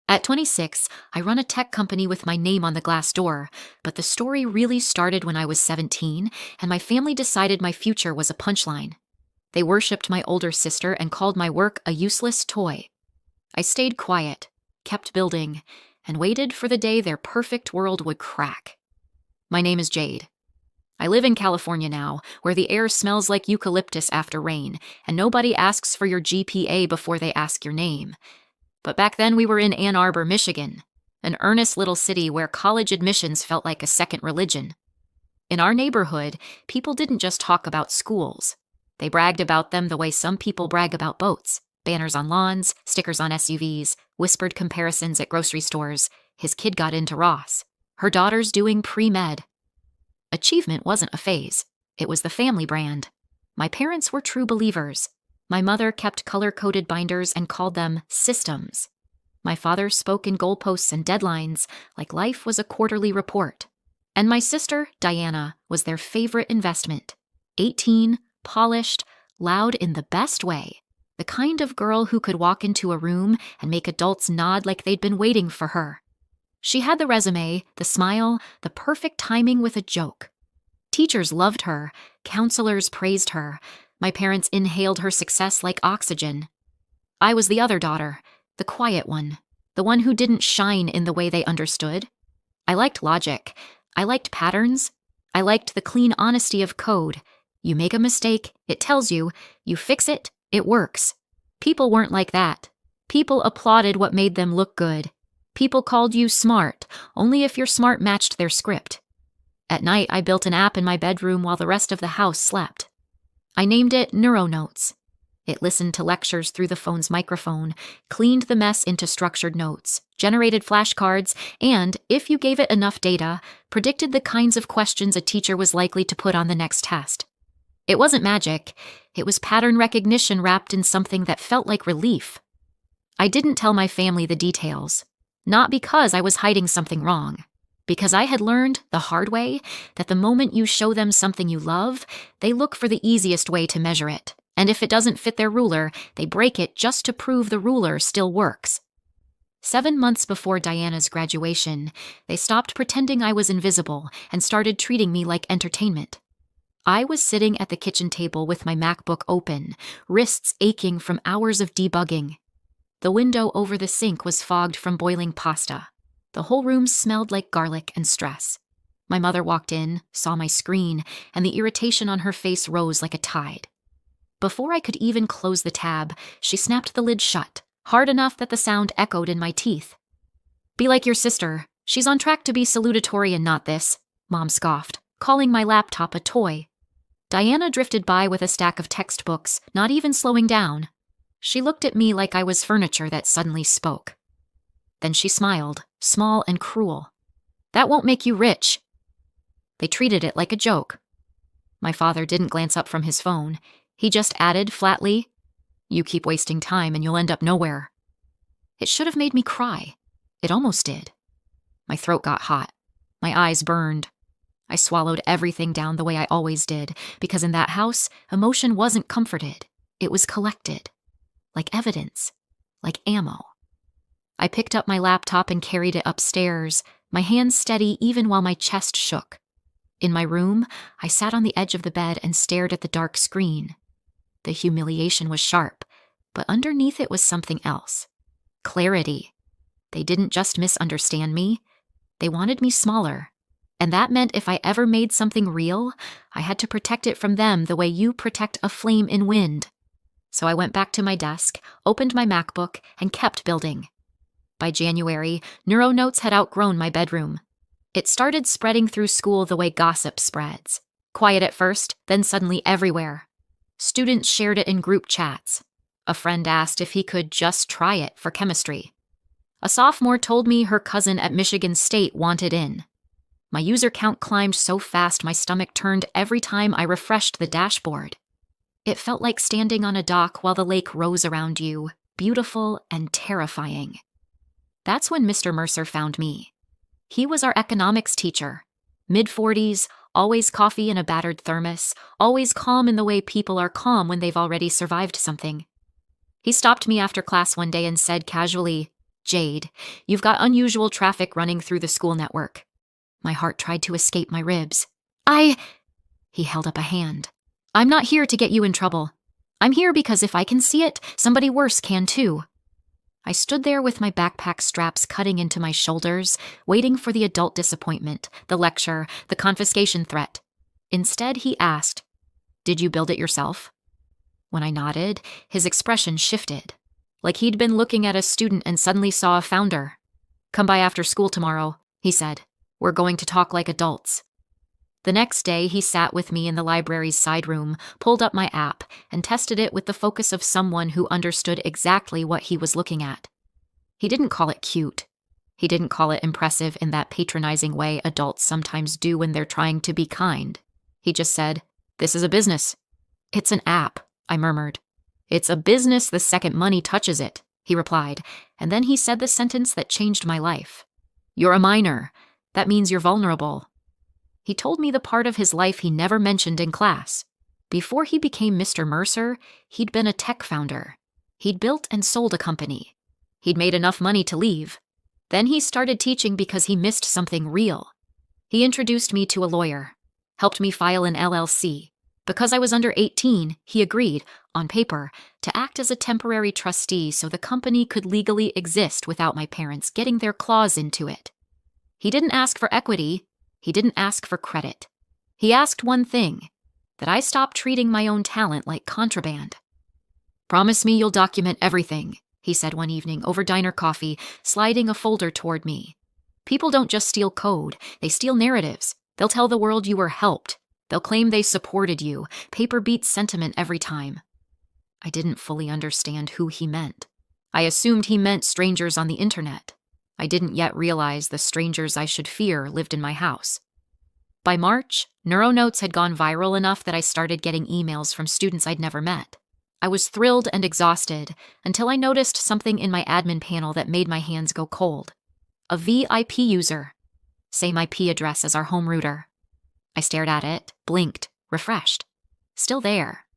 At 26, I run a tech company with my name on the glass door, but the story really started when I was 17, and my family decided my future was a punchline. They worshipped my older sister and called my work a useless toy. I stayed quiet, kept building, and waited for the day their perfect world would crack. My name is Jade. I live in California now, where the air smells like eucalyptus after rain, and nobody asks for your GPA before they ask your name. But back then we were in Ann Arbor, Michigan, an earnest little city where college admissions felt like a second religion. In our neighborhood, people didn't just talk about schools. They bragged about them the way some people brag about boats. Banners on lawns, stickers on SUVs, whispered comparisons at grocery stores. His kid got into Ross. Her daughter's doing pre-med. Achievement wasn't a phase. It was the family brand. My parents were true believers. My mother kept color-coded binders and called them systems. My father spoke in goalposts and deadlines, like life was a quarterly report. And my sister, Diana, was their favorite investment. 18, polished, loud in the best way. The kind of girl who could walk into a room and make adults nod like they'd been waiting for her. She had the resume, the smile, the perfect timing with a joke. Teachers loved her. Counselors praised her. My parents inhaled her success like oxygen. I was the other daughter, the quiet one, the one who didn't shine in the way they understood. I liked logic. I liked patterns. I liked the clean honesty of code. You make a mistake, it tells you. You fix it, it works. People weren't like that. People applauded what made them look good. People called you smart, only if your smart matched their script. At night, I built an app in my bedroom while the rest of the house slept. I named it NeuroNotes. It listened to lectures through the phone's microphone, cleaned the mess into structured notes, generated flashcards, and, if you gave it enough data, predicted the kinds of questions a teacher was likely to put on the next test. It wasn't magic. It was pattern recognition wrapped in something that felt like relief. I didn't tell my family the details. Not because I was hiding something wrong. Because I had learned, the hard way, that the moment you show them something you love, they look for the easiest way to measure it. And if it doesn't fit their ruler, they break it just to prove the ruler still works. 7 months before Diana's graduation, they stopped pretending I was invisible and started treating me like entertainment. I was sitting at the kitchen table with my MacBook open, wrists aching from hours of debugging. The window over the sink was fogged from boiling pasta. The whole room smelled like garlic and stress. My mother walked in, saw my screen, and the irritation on her face rose like a tide. Before I could even close the tab, she snapped the lid shut, hard enough that the sound echoed in my teeth. "Be like your sister. She's on track to be salutatorian and not this," Mom scoffed, calling my laptop a toy. Diana drifted by with a stack of textbooks, not even slowing down. She looked at me like I was furniture that suddenly spoke. Then she smiled, small and cruel. "That won't make you rich." They treated it like a joke. My father didn't glance up from his phone. He just added flatly, "You keep wasting time and you'll end up nowhere." It should have made me cry. It almost did. My throat got hot. My eyes burned. I swallowed everything down the way I always did, because in that house, emotion wasn't comforted. It was collected. Like evidence. Like ammo. I picked up my laptop and carried it upstairs, my hands steady even while my chest shook. In my room, I sat on the edge of the bed and stared at the dark screen. The humiliation was sharp, but underneath it was something else. Clarity. They didn't just misunderstand me. They wanted me smaller. And that meant if I ever made something real, I had to protect it from them the way you protect a flame in wind. So I went back to my desk, opened my MacBook, and kept building. By January, NeuroNotes had outgrown my bedroom. It started spreading through school the way gossip spreads. Quiet at first, then suddenly everywhere. Students shared it in group chats. A friend asked if he could just try it for chemistry. A sophomore told me her cousin at Michigan State wanted in. My user count climbed so fast my stomach turned every time I refreshed the dashboard. It felt like standing on a dock while the lake rose around you, beautiful and terrifying. That's when Mr. Mercer found me. He was our economics teacher. Mid-40s, always coffee in a battered thermos, always calm in the way people are calm when they've already survived something. He stopped me after class one day and said casually, Jade, you've got unusual traffic running through the school network. My heart tried to escape my ribs. He held up a hand. I'm not here to get you in trouble. I'm here because if I can see it, somebody worse can too. I stood there with my backpack straps cutting into my shoulders, waiting for the adult disappointment, the lecture, the confiscation threat. Instead, he asked, "Did you build it yourself?" When I nodded, his expression shifted, like he'd been looking at a student and suddenly saw a founder. "Come by after school tomorrow," he said. "We're going to talk like adults." The next day, he sat with me in the library's side room, pulled up my app, and tested it with the focus of someone who understood exactly what he was looking at. He didn't call it cute. He didn't call it impressive in that patronizing way adults sometimes do when they're trying to be kind. He just said, "This is a business." "It's an app," I murmured. "It's a business the second money touches it," he replied, and then he said the sentence that changed my life. "You're a minor. That means you're vulnerable." He told me the part of his life he never mentioned in class. Before he became Mr. Mercer, he'd been a tech founder. He'd built and sold a company. He'd made enough money to leave. Then he started teaching because he missed something real. He introduced me to a lawyer, helped me file an LLC. Because I was under 18, he agreed, on paper, to act as a temporary trustee so the company could legally exist without my parents getting their claws into it. He didn't ask for equity. He didn't ask for credit. He asked one thing, that I stop treating my own talent like contraband. "Promise me you'll document everything," he said one evening over diner coffee, sliding a folder toward me. "People don't just steal code, they steal narratives. They'll tell the world you were helped. They'll claim they supported you. Paper beats sentiment every time." I didn't fully understand who he meant. I assumed he meant strangers on the internet. I didn't yet realize the strangers I should fear lived in my house. By March, NeuroNotes had gone viral enough that I started getting emails from students I'd never met. I was thrilled and exhausted until I noticed something in my admin panel that made my hands go cold. A VIP user. Same IP address as our home router. I stared at it, blinked, refreshed. Still there.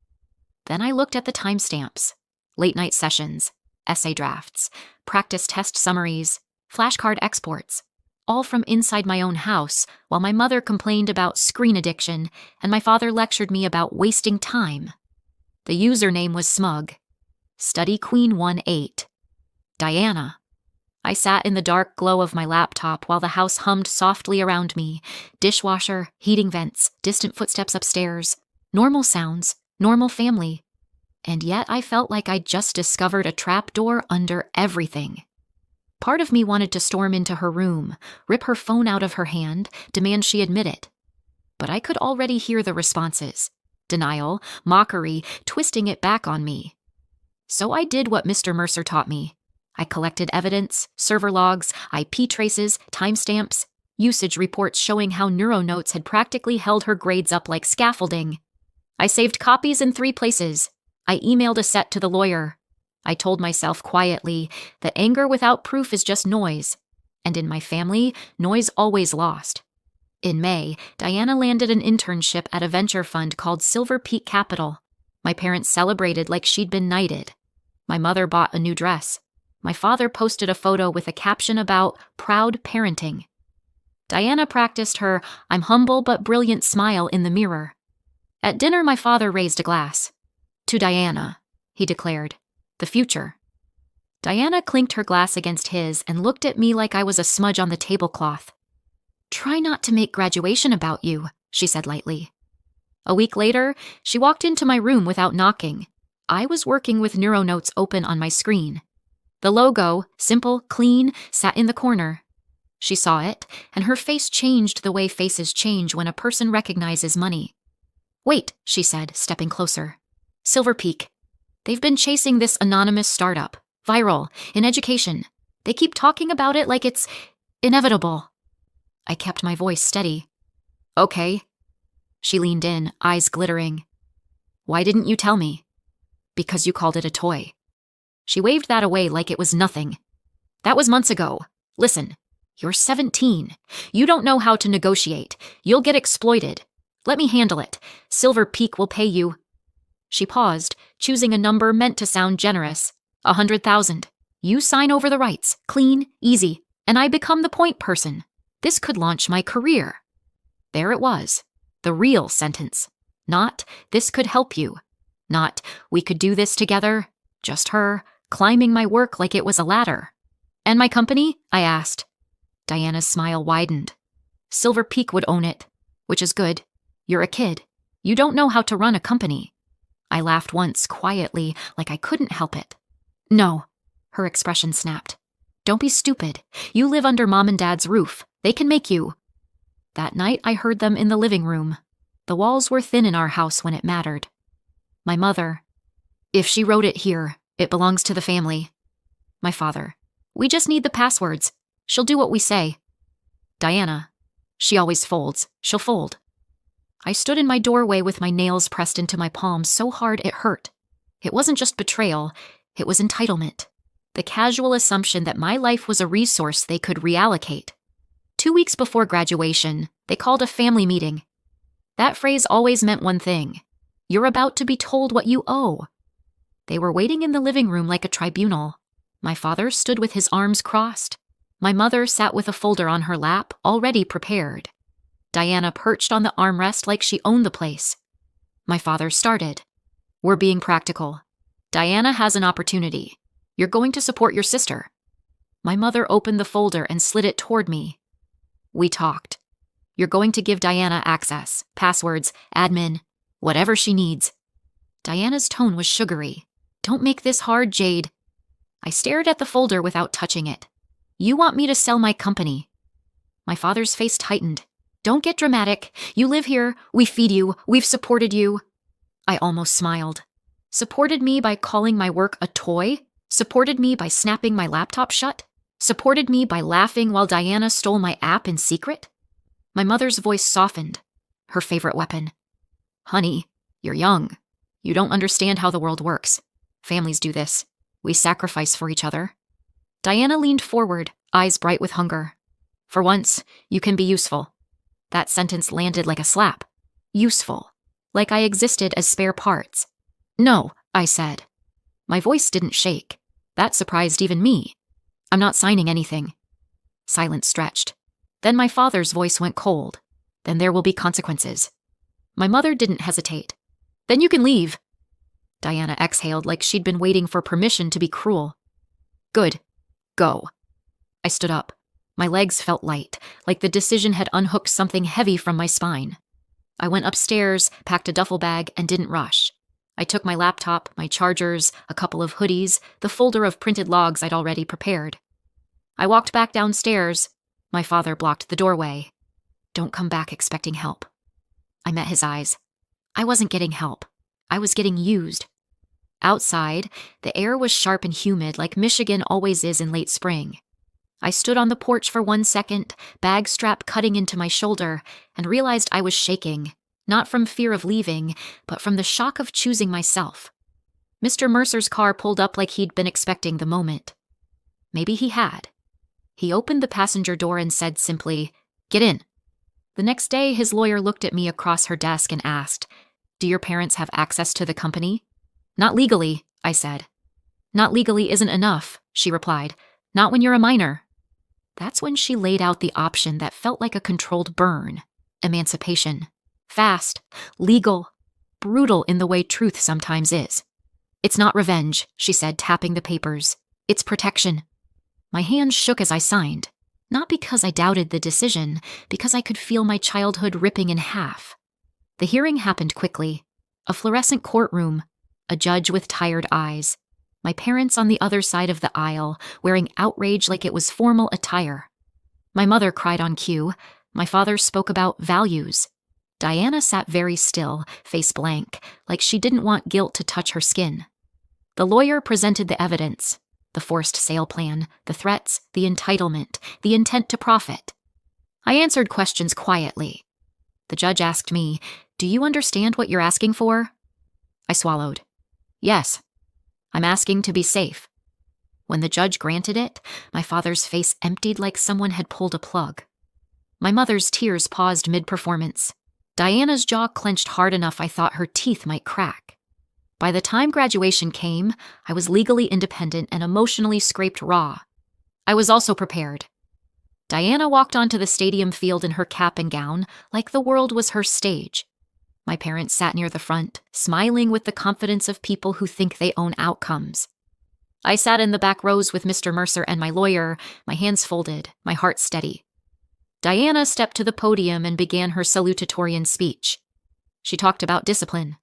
Then I looked at the timestamps. Late-night sessions, essay drafts, practice test summaries, flashcard exports, all from inside my own house, while my mother complained about screen addiction and my father lectured me about wasting time. The username was smug. Study Queen 18. Diana. I sat in the dark glow of my laptop while the house hummed softly around me. Dishwasher, heating vents, distant footsteps upstairs. Normal sounds, normal family. And yet I felt like I'd just discovered a trapdoor under everything. Part of me wanted to storm into her room, rip her phone out of her hand, demand she admit it. But I could already hear the responses. Denial, mockery, twisting it back on me. So I did what Mr. Mercer taught me. I collected evidence, server logs, IP traces, timestamps, usage reports showing how NeuroNotes had practically held her grades up like scaffolding. I saved copies in 3 places. I emailed a set to the lawyer. I told myself quietly that anger without proof is just noise, and in my family, noise always lost. In May, Diana landed an internship at a venture fund called Silver Peak Capital. My parents celebrated like she'd been knighted. My mother bought a new dress. My father posted a photo with a caption about proud parenting. Diana practiced her "I'm humble but brilliant" smile in the mirror. At dinner, my father raised a glass. "To Diana," he declared. "The future." Diana clinked her glass against his and looked at me like I was a smudge on the tablecloth. "Try not to make graduation about you," she said lightly. A week later, she walked into my room without knocking. I was working with NeuroNotes open on my screen. The logo, simple, clean, sat in the corner. She saw it, and her face changed the way faces change when a person recognizes money. "Wait," she said, stepping closer. "Silver Peak. They've been chasing this anonymous startup, viral, in education. They keep talking about it like it's inevitable." I kept my voice steady. "Okay." She leaned in, eyes glittering. "Why didn't you tell me?" "Because you called it a toy." She waved that away like it was nothing. "That was months ago. Listen, you're 17. You don't know how to negotiate. You'll get exploited. Let me handle it. Silver Peak will pay you." She paused, choosing a number meant to sound generous. 100,000. You sign over the rights, clean, easy, and I become the point person. This could launch my career. There it was, the real sentence. Not, this could help you. Not, we could do this together. Just her, climbing my work like it was a ladder. And my company? I asked. Diana's smile widened. Silver Peak would own it, which is good. You're a kid. You don't know how to run a company. I laughed once, quietly, like I couldn't help it. No, her expression snapped. Don't be stupid. You live under Mom and Dad's roof. They can make you. That night I heard them in the living room. The walls were thin in our house when it mattered. My mother. If she wrote it here, it belongs to the family. My father. We just need the passwords. She'll do what we say. Diana. She always folds. She'll fold. I stood in my doorway with my nails pressed into my palms so hard it hurt. It wasn't just betrayal, it was entitlement. The casual assumption that my life was a resource they could reallocate. 2 weeks before graduation, they called a family meeting. That phrase always meant one thing. You're about to be told what you owe. They were waiting in the living room like a tribunal. My father stood with his arms crossed. My mother sat with a folder on her lap, already prepared. Diana perched on the armrest like she owned the place. My father started. We're being practical. Diana has an opportunity. You're going to support your sister. My mother opened the folder and slid it toward me. We talked. You're going to give Diana access, passwords, admin, whatever she needs. Diana's tone was sugary. Don't make this hard, Jade. I stared at the folder without touching it. You want me to sell my company. My father's face tightened. Don't get dramatic. You live here. We feed you. We've supported you. I almost smiled. Supported me by calling my work a toy? Supported me by snapping my laptop shut? Supported me by laughing while Diana stole my app in secret? My mother's voice softened. Her favorite weapon. Honey, you're young. You don't understand how the world works. Families do this. We sacrifice for each other. Diana leaned forward, eyes bright with hunger. For once, you can be useful. That sentence landed like a slap. Useful. Like I existed as spare parts. No, I said. My voice didn't shake. That surprised even me. I'm not signing anything. Silence stretched. Then my father's voice went cold. Then there will be consequences. My mother didn't hesitate. Then you can leave. Diana exhaled like she'd been waiting for permission to be cruel. Good. Go. I stood up. My legs felt light, like the decision had unhooked something heavy from my spine. I went upstairs, packed a duffel bag, and didn't rush. I took my laptop, my chargers, a couple of hoodies, the folder of printed logs I'd already prepared. I walked back downstairs. My father blocked the doorway. Don't come back expecting help. I met his eyes. I wasn't getting help. I was getting used. Outside, the air was sharp and humid like Michigan always is in late spring. I stood on the porch for 1 second, bag strap cutting into my shoulder, and realized I was shaking, not from fear of leaving, but from the shock of choosing myself. Mr. Mercer's car pulled up like he'd been expecting the moment. Maybe he had. He opened the passenger door and said simply, "Get in." The next day, his lawyer looked at me across her desk and asked, "Do your parents have access to the company?" "Not legally," I said. "Not legally isn't enough," she replied. "Not when you're a minor." That's when she laid out the option that felt like a controlled burn. Emancipation. Fast, legal, brutal in the way truth sometimes is. "It's not revenge," she said, tapping the papers. "It's protection." My hands shook as I signed. Not because I doubted the decision, because I could feel my childhood ripping in half. The hearing happened quickly. A fluorescent courtroom. A judge with tired eyes. My parents on the other side of the aisle, wearing outrage like it was formal attire. My mother cried on cue. My father spoke about values. Diana sat very still, face blank, like she didn't want guilt to touch her skin. The lawyer presented the evidence. The forced sale plan, the threats, the entitlement, the intent to profit. I answered questions quietly. The judge asked me, "Do you understand what you're asking for?" I swallowed. "Yes. I'm asking to be safe." When the judge granted it, my father's face emptied like someone had pulled a plug. My mother's tears paused mid-performance. Diana's jaw clenched hard enough I thought her teeth might crack. By the time graduation came, I was legally independent and emotionally scraped raw. I was also prepared. Diana walked onto the stadium field in her cap and gown, like the world was her stage. My parents sat near the front, smiling with the confidence of people who think they own outcomes. I sat in the back rows with Mr. Mercer and my lawyer, my hands folded, my heart steady. Diana stepped to the podium and began her salutatorian speech. She talked about discipline,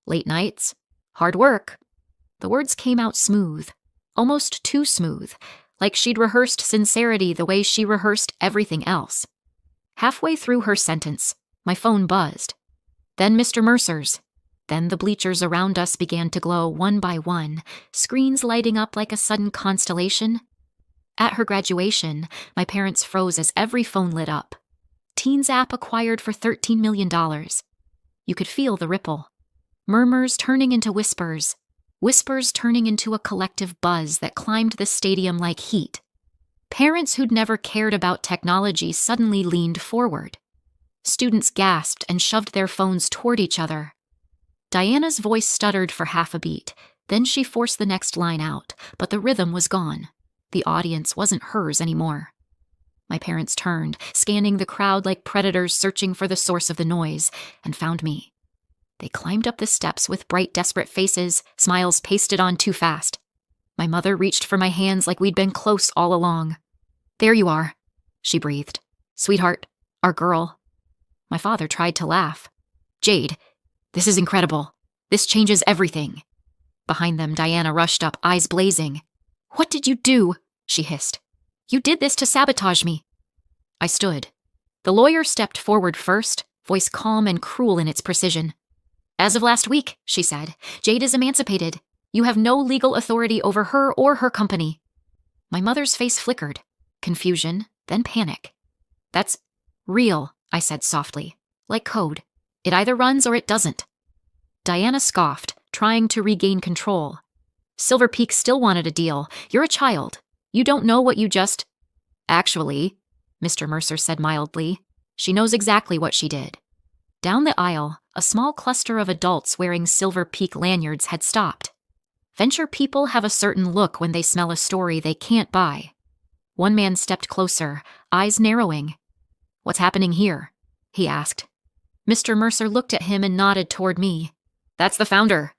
late nights, hard work. The words came out smooth, almost too smooth, like she'd rehearsed sincerity the way she rehearsed everything else. Halfway through her sentence, my phone buzzed. Then Mr. Mercer's. Then the bleachers around us began to glow one by one, screens lighting up like a sudden constellation. At her graduation, my parents froze as every phone lit up. Teens app acquired for $13 million. You could feel the ripple. Murmurs turning into whispers. Whispers turning into a collective buzz that climbed the stadium like heat. Parents who'd never cared about technology suddenly leaned forward. Students gasped and shoved their phones toward each other. Diana's voice stuttered for half a beat. Then she forced the next line out, but the rhythm was gone. The audience wasn't hers anymore. My parents turned, scanning the crowd like predators searching for the source of the noise, and found me. They climbed up the steps with bright, desperate faces, smiles pasted on too fast. My mother reached for my hands like we'd been close all along. "There you are," she breathed. "Sweetheart, our girl." My father tried to laugh. "Jade, this is incredible. This changes everything." Behind them, Diana rushed up, eyes blazing. "What did you do?" she hissed. "You did this to sabotage me." I stood. The lawyer stepped forward first, voice calm and cruel in its precision. "As of last week," she said, "Jade is emancipated. You have no legal authority over her or her company." My mother's face flickered. Confusion, then panic. "That's real," I said softly, like code. "It either runs or it doesn't." Diana scoffed, trying to regain control. "Silver Peak still wanted a deal. You're a child. You don't know what you just—" "Actually," Mr. Mercer said mildly, "she knows exactly what she did." Down the aisle, a small cluster of adults wearing Silver Peak lanyards had stopped. Venture people have a certain look when they smell a story they can't buy. One man stepped closer, eyes narrowing. "What's happening here?" he asked. Mr. Mercer looked at him and nodded toward me. "That's the founder."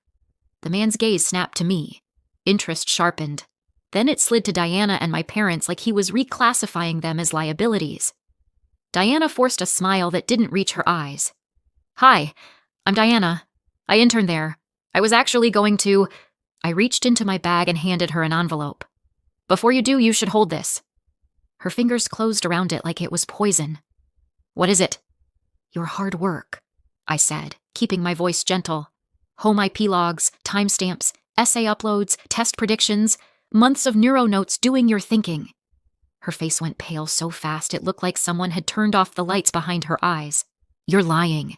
The man's gaze snapped to me. Interest sharpened. Then it slid to Diana and my parents like he was reclassifying them as liabilities. Diana forced a smile that didn't reach her eyes. "Hi, I'm Diana. I interned there. I was actually going to—" I reached into my bag and handed her an envelope. "Before you do, you should hold this." Her fingers closed around it like it was poison. "What is it?" "Your hard work," I said, keeping my voice gentle. "Home IP logs, timestamps, essay uploads, test predictions, months of neuro notes doing your thinking." Her face went pale so fast it looked like someone had turned off the lights behind her eyes. "You're lying."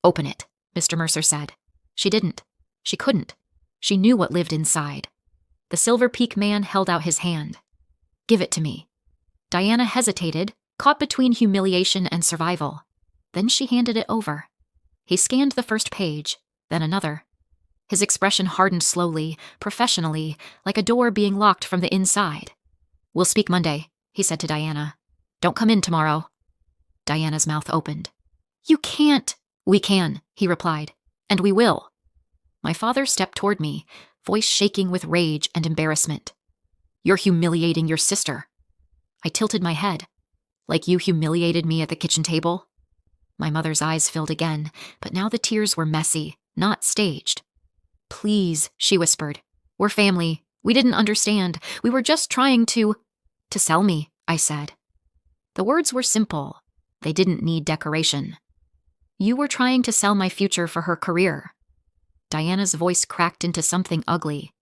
"Open it," Mr. Mercer said. She didn't. She couldn't. She knew what lived inside. The Silver Peak man held out his hand. "Give it to me." Diana hesitated, caught between humiliation and survival. Then she handed it over. He scanned the first page, then another. His expression hardened slowly, professionally, like a door being locked from the inside. "We'll speak Monday," he said to Diana. "Don't come in tomorrow." Diana's mouth opened. "You can't." "We can," he replied. "And we will." My father stepped toward me, voice shaking with rage and embarrassment. "You're humiliating your sister." I tilted my head. "Like you humiliated me at the kitchen table?" My mother's eyes filled again, but now the tears were messy, not staged. "Please," she whispered. "We're family. We didn't understand. We were just trying to sell me," I said. The words were simple. They didn't need decoration. "You were trying to sell my future for her career." Diana's voice cracked into something ugly.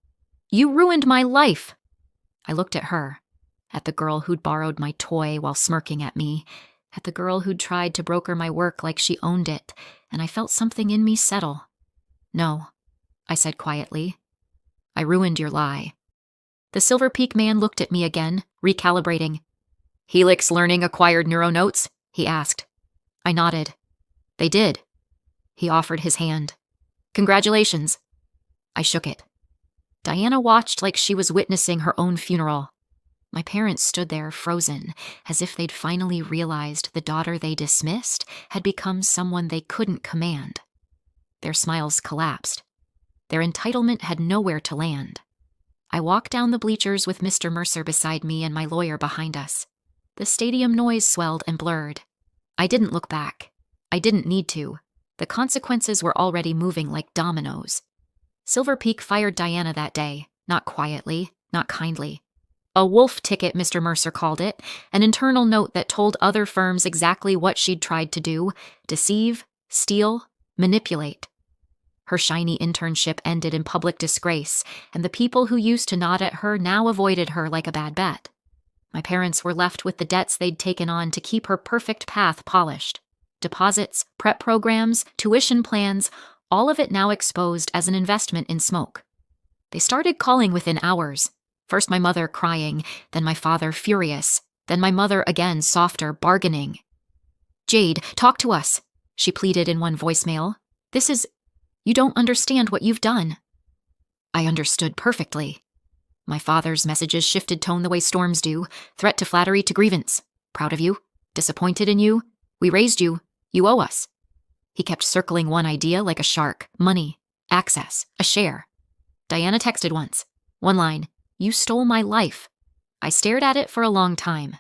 "You ruined my life." I looked at her, at the girl who'd borrowed my toy while smirking at me, at the girl who'd tried to broker my work like she owned it, and I felt something in me settle. "No," I said quietly. "I ruined your lie." The Silver Peak man looked at me again, recalibrating. "Helix Learning acquired neuro notes?" he asked. I nodded. "They did." He offered his hand. "Congratulations." I shook it. Diana watched like she was witnessing her own funeral. My parents stood there frozen, as if they'd finally realized the daughter they dismissed had become someone they couldn't command. Their smiles collapsed. Their entitlement had nowhere to land. I walked down the bleachers with Mr. Mercer beside me and my lawyer behind us. The stadium noise swelled and blurred. I didn't look back. I didn't need to. The consequences were already moving like dominoes. Silver Peak fired Diana that day, not quietly, not kindly. A wolf ticket, Mr. Mercer called it, an internal note that told other firms exactly what she'd tried to do: deceive, steal, manipulate. Her shiny internship ended in public disgrace, and the people who used to nod at her now avoided her like a bad bet. My parents were left with the debts they'd taken on to keep her perfect path polished. Deposits, prep programs, tuition plans, all of it now exposed as an investment in smoke. They started calling within hours. First my mother crying, then my father furious, then my mother again softer, bargaining. "Jade, talk to us," she pleaded in one voicemail. You don't understand what you've done." I understood perfectly. My father's messages shifted tone the way storms do, threat to flattery to grievance. Proud of you, disappointed in you, we raised you, you owe us. He kept circling one idea like a shark: money, access, a share. Diana texted once. One line: "You stole my life." I stared at it for a long time.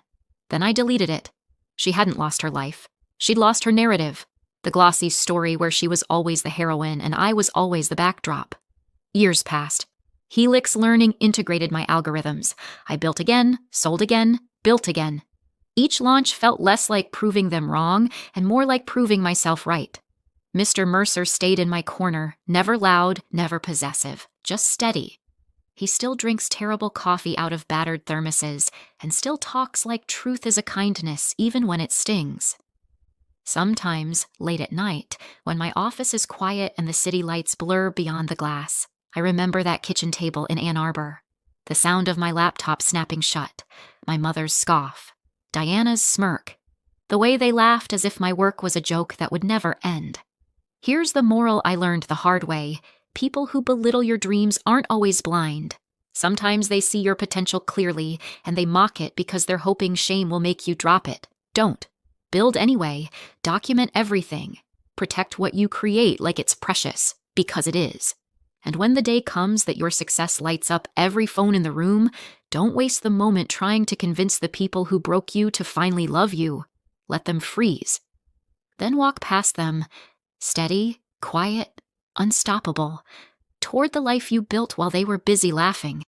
Then I deleted it. She hadn't lost her life. She'd lost her narrative. The glossy story where she was always the heroine and I was always the backdrop. Years passed. Helix Learning integrated my algorithms. I built again, sold again, built again. Each launch felt less like proving them wrong and more like proving myself right. Mr. Mercer stayed in my corner, never loud, never possessive, just steady. He still drinks terrible coffee out of battered thermoses and still talks like truth is a kindness even when it stings. Sometimes, late at night, when my office is quiet and the city lights blur beyond the glass, I remember that kitchen table in Ann Arbor. The sound of my laptop snapping shut, my mother's scoff, Diana's smirk, the way they laughed as if my work was a joke that would never end. Here's the moral I learned the hard way: people who belittle your dreams aren't always blind. Sometimes they see your potential clearly, and they mock it because they're hoping shame will make you drop it. Don't. Build anyway. Document everything. Protect what you create like it's precious, because it is. And when the day comes that your success lights up every phone in the room, don't waste the moment trying to convince the people who broke you to finally love you. Let them freeze. Then walk past them, steady, quiet, unstoppable, toward the life you built while they were busy laughing.